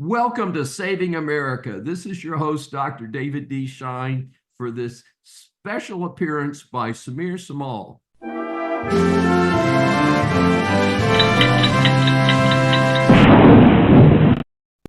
Welcome to Saving America. This is your host, Dr. David D. Schein, for this special appearance by Sameer Somal.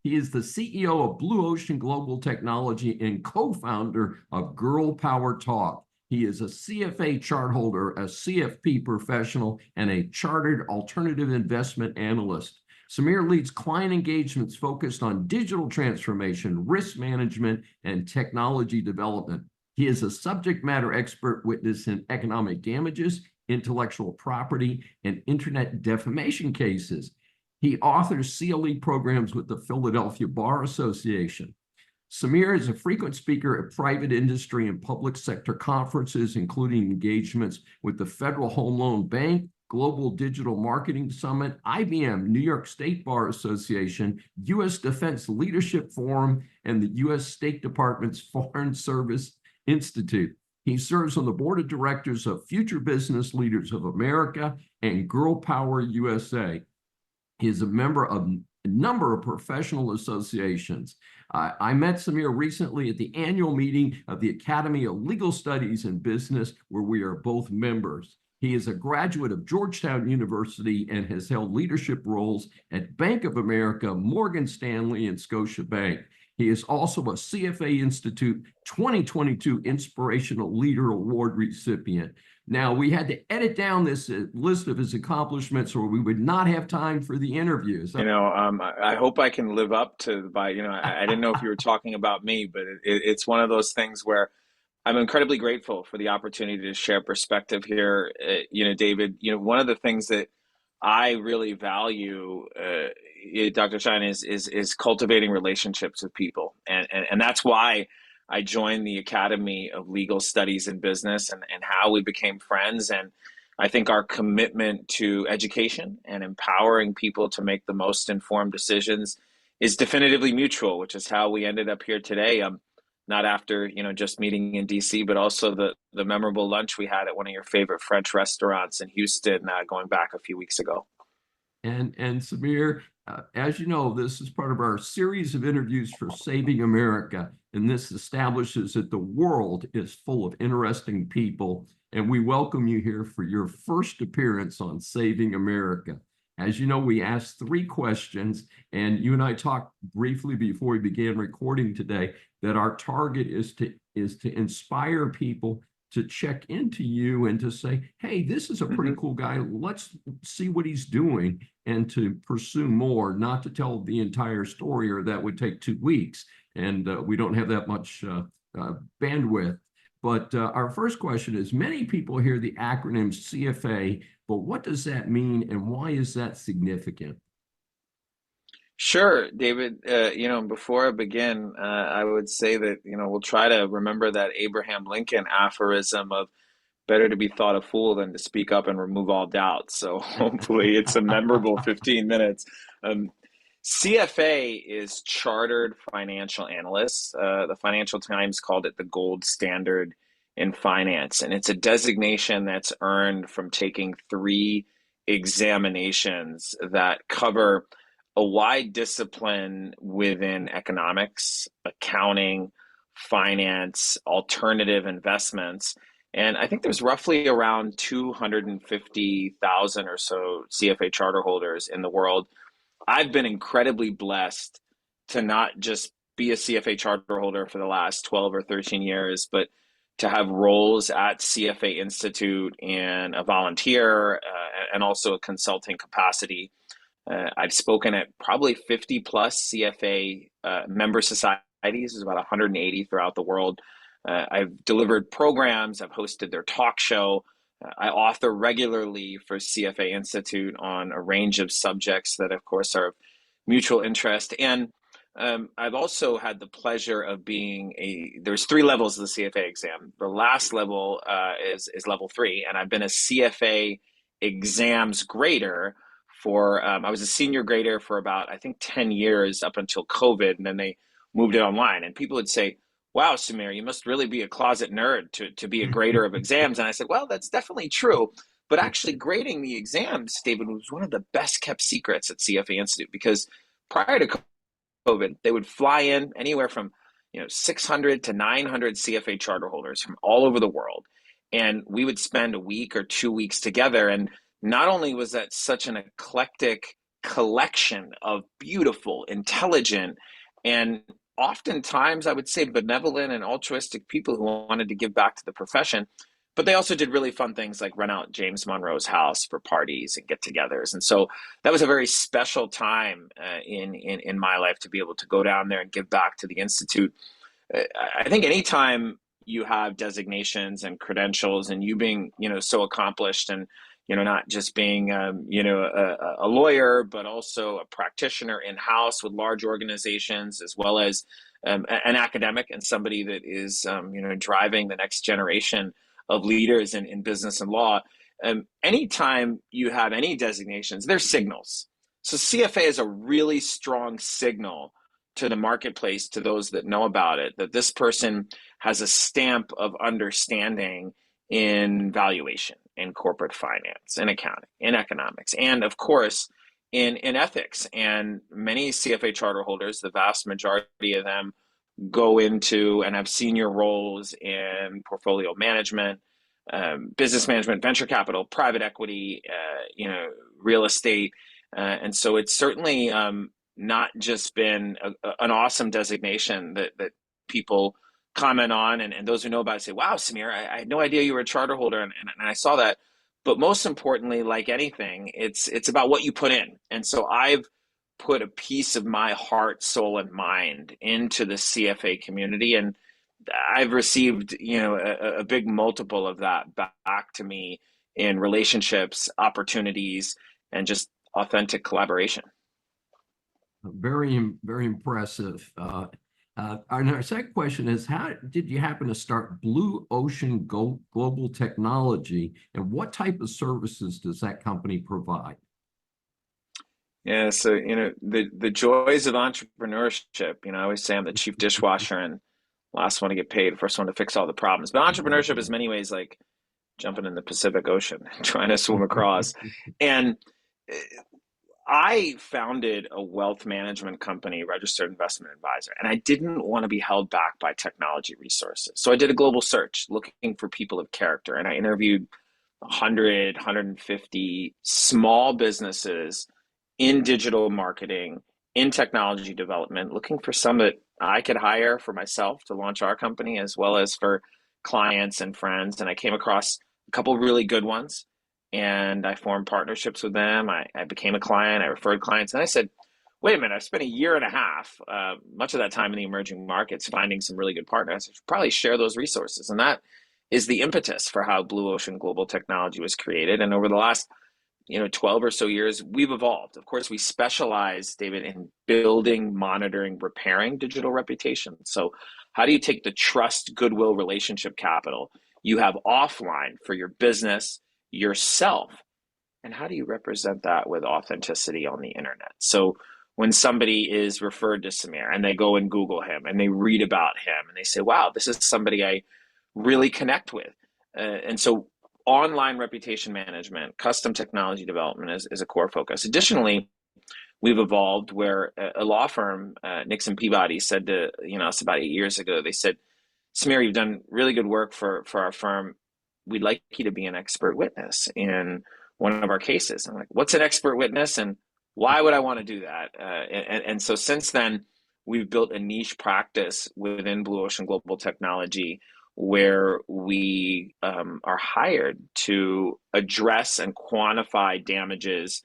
He is the CEO of Blue Ocean Global Technology and co-founder of Girl Power Talk. He is a CFA chart holder, a CFP professional, and a chartered alternative investment analyst. Sameer leads client engagements focused on digital transformation, risk management, and technology development. He is a subject matter expert witness in economic damages, intellectual property, and internet defamation cases. He authors CLE programs with the Philadelphia Bar Association. Sameer is a frequent speaker at private industry and public sector conferences, including engagements with the Federal Home Loan Bank, Global Digital Marketing Summit, IBM, New York State Bar Association, U.S. Defense Leadership Forum, and the U.S. State Department's Foreign Service Institute. He serves on the board of directors of Future Business Leaders of America and Girl Power USA. He is a member of a number of professional associations. I met Sameer recently at the annual meeting of the Academy of Legal Studies and Business, where we are both members. He is a graduate of Georgetown University and has held leadership roles at Bank of America, Morgan Stanley, and Scotiabank. He is also a CFA Institute 2022 Inspirational Leader Award recipient. Now, we had to edit down this list of his accomplishments or we would not have time for the interviews. I hope I can live up to I didn't know if you were talking about me, but it's one of those things where I'm incredibly grateful for the opportunity to share perspective here. David, one of the things that I really value, Dr. Schein, is cultivating relationships with people. And that's why I joined the Academy of Legal Studies and Business and how we became friends. And I think our commitment to education and empowering people to make the most informed decisions is definitively mutual, which is how we ended up here today. Not after, just meeting in DC, but also the memorable lunch we had at one of your favorite French restaurants in Houston, going back a few weeks ago. And Sameer, as you know, this is part of our series of interviews for Saving America. And this establishes that the world is full of interesting people. And we welcome you here for your first appearance on Saving America. As you know, we asked 3 questions, and you and I talked briefly before we began recording today that our target is to inspire people to check into you and to say, hey, this is a pretty cool guy. Let's see what he's doing and to pursue more, not to tell the entire story, or that would take 2 weeks. And we don't have that much bandwidth. But our first question is, many people hear the acronym CFA, but what does that mean and why is that significant? Sure, David. Before I begin, I would say that, we'll try to remember that Abraham Lincoln aphorism of better to be thought a fool than to speak up and remove all doubt. So hopefully it's a memorable 15 minutes. CFA is Chartered Financial Analyst. The Financial Times called it the gold standard in finance. And it's a designation that's earned from taking 3 examinations that cover a wide discipline within economics, accounting, finance, alternative investments. And I think there's roughly around 250,000 or so CFA charter holders in the world. I've been incredibly blessed to not just be a CFA charter holder for the last 12 or 13 years, but to have roles at CFA Institute in a volunteer and also a consulting capacity. I've spoken at probably 50 plus CFA member societies. There's about 180 throughout the world. I've delivered programs. I've hosted their talk show. I author regularly for CFA Institute on a range of subjects that, of course, are of mutual interest. And I've also had the pleasure of there's 3 levels of the CFA exam. The last level is level 3, and I've been a CFA exams grader I was a senior grader for about, I think, 10 years up until COVID, and then they moved it online. And people would say, wow, Sameer, you must really be a closet nerd to be a grader of exams. And I said, well, that's definitely true. But actually grading the exams, David, was one of the best kept secrets at CFA Institute, because prior to COVID, they would fly in anywhere from 600 to 900 CFA charter holders from all over the world, and we would spend a week or 2 weeks together. And not only was that such an eclectic collection of beautiful, intelligent, and oftentimes I would say benevolent and altruistic people who wanted to give back to the profession, but they also did really fun things like rent out James Monroe's house for parties and get-togethers. And so that was a very special time in my life to be able to go down there and give back to the institute. I think anytime you have designations and credentials, and you being so accomplished, and not just being a lawyer, but also a practitioner in house with large organizations, as well as an academic and somebody that is driving the next generation of leaders in business and law. Anytime you have any designations, they're signals. So CFA is a really strong signal to the marketplace, to those that know about it, that this person has a stamp of understanding in valuation, in corporate finance, in accounting, in economics, and of course in ethics. And many CFA charter holders, the vast majority of them, go into and have senior roles in portfolio management, business management, venture capital, private equity, real estate. And so it's certainly not just been an awesome designation that people comment on, and those who know about it say, wow, Sameer, I had no idea you were a charter holder, and I saw that. But most importantly, like anything, it's about what you put in. And so I've put a piece of my heart, soul, and mind into the CFA community, and I've received a big multiple of that back to me in relationships, opportunities, and just authentic collaboration. Very, very impressive. Our second question is, how did you happen to start Blue Ocean Global Technology, and what type of services does that company provide? Yeah, so the joys of entrepreneurship. I always say I'm the chief dishwasher and last one to get paid, first one to fix all the problems. But entrepreneurship is many ways like jumping in the Pacific Ocean, trying to swim across. And I founded a wealth management company, registered investment advisor, and I didn't want to be held back by technology resources. So I did a global search looking for people of character, and I interviewed 100, 150 small businesses in digital marketing, in technology development, looking for some that I could hire for myself to launch our company, as well as for clients and friends. And I came across a couple really good ones, and I formed partnerships with them. I became a client, I referred clients, and I said, wait a minute, I've spent a year and a half, much of that time in the emerging markets, finding some really good partners. I should probably share those resources. And that is the impetus for how Blue Ocean Global Technology was created. And over the last 12 or so years, we've evolved. Of course, we specialize, David, in building, monitoring, repairing digital reputation. So how do you take the trust, goodwill, relationship capital you have offline for your business, yourself, and how do you represent that with authenticity on the internet? So when somebody is referred to Sameer and they go and Google him and they read about him and they say, wow, this is somebody I really connect with. And so online reputation management, custom technology development is a core focus. Additionally, we've evolved where a law firm, Nixon Peabody, said to us about 8 years ago, they said, Sameer, you've done really good work for our firm. We'd like you to be an expert witness in one of our cases. I'm like, what's an expert witness, and why would I want to do that? And so since then, we've built a niche practice within Blue Ocean Global Technology where we are hired to address and quantify damages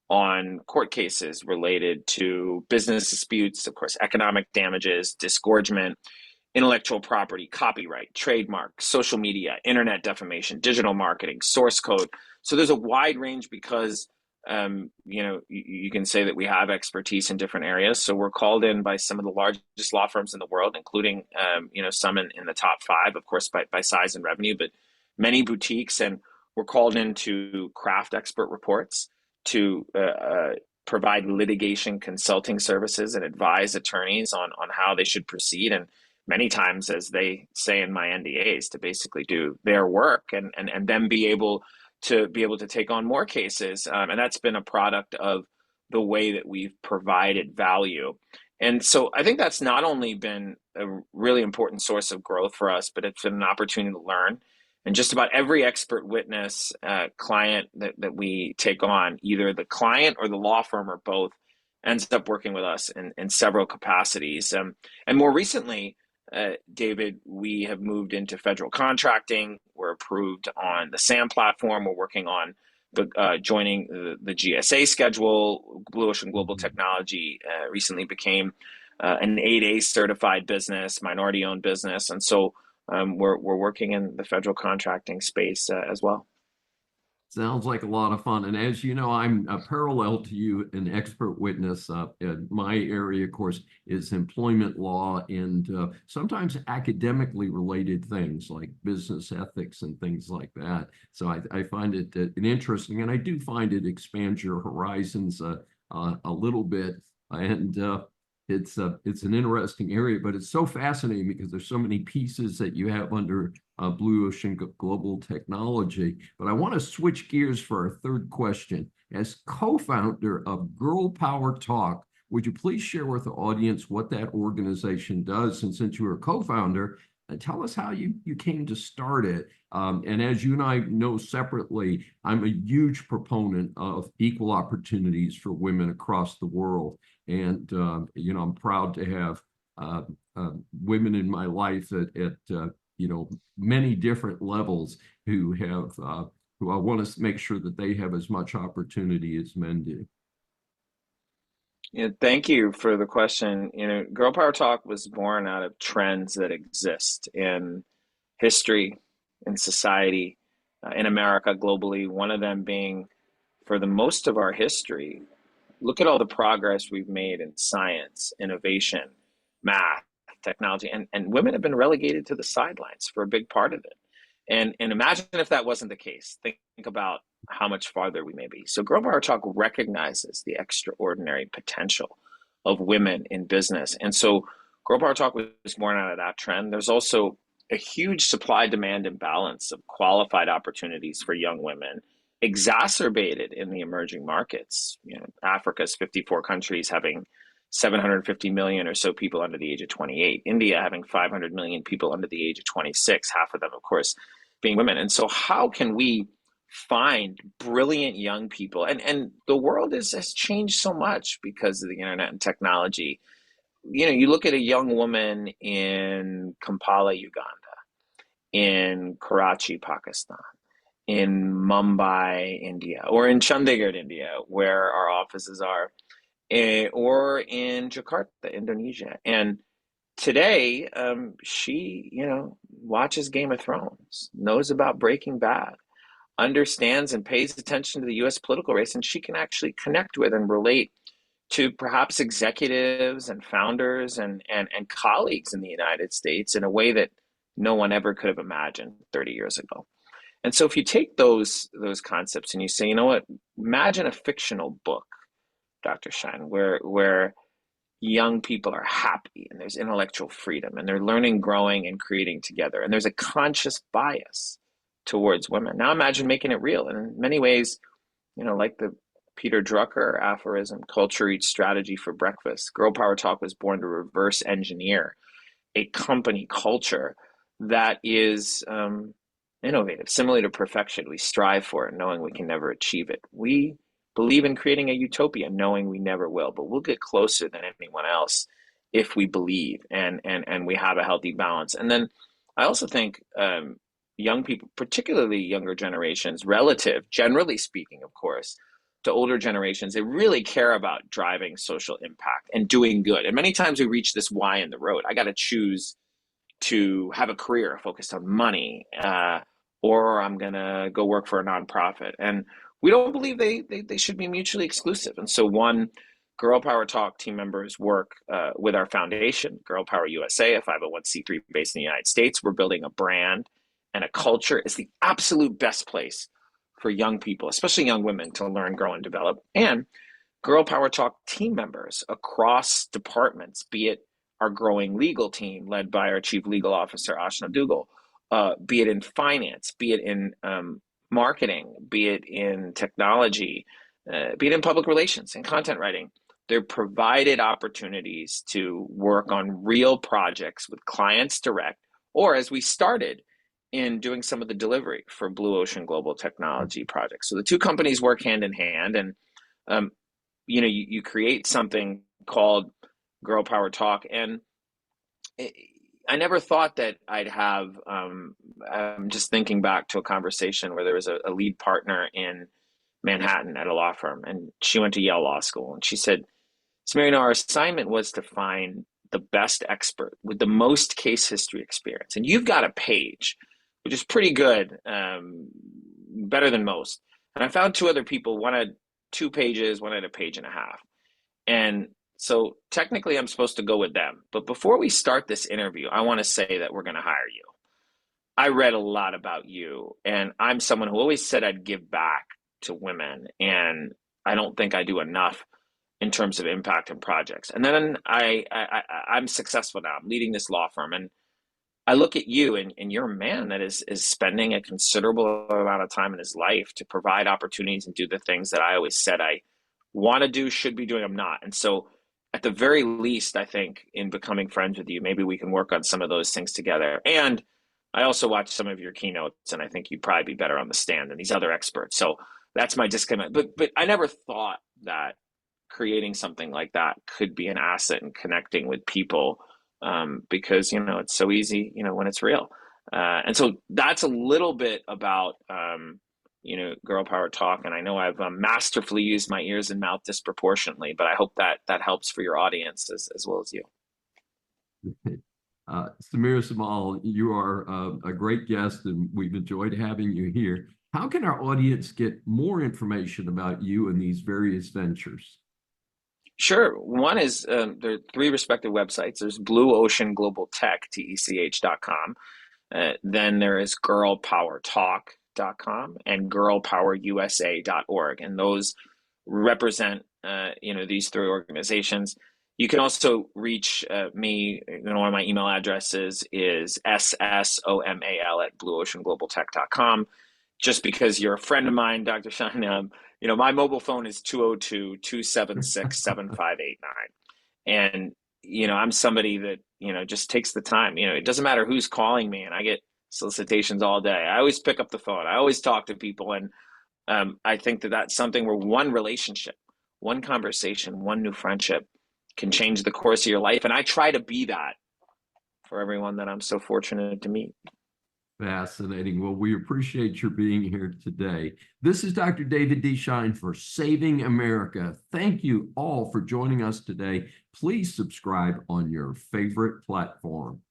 on court cases related to business disputes, of course, economic damages, disgorgement, intellectual property, copyright, trademark, social media, internet defamation, digital marketing, source code. So there's a wide range because you can say that we have expertise in different areas. So we're called in by some of the largest law firms in the world, including some in the top 5, of course, by size and revenue, but many boutiques. And we're called in to craft expert reports, to provide litigation consulting services and advise attorneys on how they should proceed. And many times, as they say in my NDAs, to basically do their work and then be able to take on more cases. And that's been a product of the way that we've provided value. And so I think that's not only been a really important source of growth for us, but it's been an opportunity to learn. And just about every expert witness client that we take on, either the client or the law firm or both, ends up working with us in several capacities. And more recently, David, we have moved into federal contracting. We're approved on the SAM platform. We're working on joining the GSA schedule. Blue Ocean Global Technology recently became an 8A certified business, minority-owned business, and so we're working in the federal contracting space as well. Sounds like a lot of fun. And as you know, I'm parallel to you, an expert witness. In my area, of course, is employment law and sometimes academically related things like business ethics and things like that. So I find it an interesting, and I do find it expands your horizons a little bit. And it's an interesting area, but it's so fascinating because there's so many pieces that you have under Blue Ocean Global Technology. But I want to switch gears for our third question. As co-founder of Girl Power Talk, would you please share with the audience what that organization does? And since you were a co-founder, tell us how you came to start it. And as you and I know separately, I'm a huge proponent of equal opportunities for women across the world. And, I'm proud to have women in my life at many different levels who I want to make sure that they have as much opportunity as men do. Yeah, thank you for the question. Girl Power Talk was born out of trends that exist in history, in society, in America, globally. One of them being, for the most of our history, look at all the progress we've made in science, innovation, math, technology, and women have been relegated to the sidelines for a big part of it. And imagine if that wasn't the case. Think about how much farther we may be. So Girl Power Talk recognizes the extraordinary potential of women in business. And so Girl Power Talk was born out of that trend. There's also a huge supply demand imbalance of qualified opportunities for young women, exacerbated in the emerging markets. Africa's 54 countries having 750 million or so people under the age of 28. India having 500 million people under the age of 26, half of them, of course, being women. And so how can we find brilliant young people? And the world has changed so much because of the internet and technology. You look at a young woman in Kampala, Uganda, in Karachi, Pakistan, in Mumbai, India, or in Chandigarh, India, where our offices are, or in Jakarta, Indonesia. And today, she, watches Game of Thrones, knows about Breaking Bad, understands and pays attention to the U.S. political race, and she can actually connect with and relate to perhaps executives and founders and colleagues in the United States in a way that no one ever could have imagined 30 years ago. And so if you take those concepts and you say, you know what, imagine a fictional book, Dr. Schein, where young people are happy and there's intellectual freedom and they're learning, growing, and creating together. And there's a conscious bias towards women. Now imagine making it real. And in many ways, like the Peter Drucker aphorism, culture eats strategy for breakfast. Girl Power Talk was born to reverse engineer a company culture that is innovative, similar to perfection. We strive for it, knowing we can never achieve it. We believe in creating a utopia, knowing we never will, but we'll get closer than anyone else if we believe and we have a healthy balance. And then I also think young people, particularly younger generations, relative, generally speaking, of course, to older generations, they really care about driving social impact and doing good. And many times we reach this why in the road. I got to choose to have a career focused on money, or I'm going to go work for a nonprofit. And we don't believe they should be mutually exclusive. And so Girl Power Talk team members work with our foundation, Girl Power USA, a 501c3 based in the United States. We're building a brand and a culture. It's the absolute best place for young people, especially young women, to learn, grow, and develop. And Girl Power Talk team members across departments, be it our growing legal team led by our chief legal officer, Ashna Dougal, be it in finance, be it in marketing, be it in technology, be it in public relations and content writing. they're provided opportunities to work on real projects with clients direct, or as we started in doing some of the delivery for Blue Ocean Global Technology projects. So the two companies work hand in hand, and you create something called Girl Power Talk, and I never thought that I'd have. I'm just thinking back to a conversation where there was a lead partner in Manhattan at a law firm, and she went to Yale Law School, and she said, "Sameer, our assignment was to find the best expert with the most case history experience, and you've got a page, which is pretty good, better than most. And I found two other people, one had 2 pages, one had a page and a half, and so technically I'm supposed to go with them. But before we start this interview, I want to say that we're going to hire you. I read a lot about you, and I'm someone who always said I'd give back to women, and I don't think I do enough in terms of impact and projects. And then I'm successful now. I'm leading this law firm, and I look at you, and you're a man that is spending a considerable amount of time in his life to provide opportunities and do the things that I always said I want to do, should be doing. I'm not. And so at the very least, I think in becoming friends with you, maybe we can work on some of those things together. And I also watched some of your keynotes, and I think you'd probably be better on the stand than these other experts. So that's my disconnect. But I never thought that creating something like that could be an asset in connecting with people, because it's so easy when it's real, and so that's a little bit about Girl Power Talk. And I know I've masterfully used my ears and mouth disproportionately, but I hope that helps for your audience as well as you. Sameer Somal, you are a great guest, and we've enjoyed having you here. How can our audience get more information about you and these various ventures? Sure. One is there are 3 respective websites. There's Blue Ocean Global Tech, TECH.com. Then there is girlpowertalk.com and girlpowerusa.org. And those represent, these 3 organizations. You can also reach me. One of my email addresses is ssomal@blueoceanglobaltech.com. Just because you're a friend of mine, Dr. Schein, my mobile phone is 202-276-7589. And, I'm somebody that, just takes the time. It doesn't matter who's calling me, and I get solicitations all day. I always pick up the phone. I always talk to people. And I think that that's something where one relationship, one conversation, one new friendship can change the course of your life. And I try to be that for everyone that I'm so fortunate to meet. Fascinating. Well, we appreciate your being here today. This is Dr. David D. Schein for Saving America. Thank you all for joining us today. Please subscribe on your favorite platform.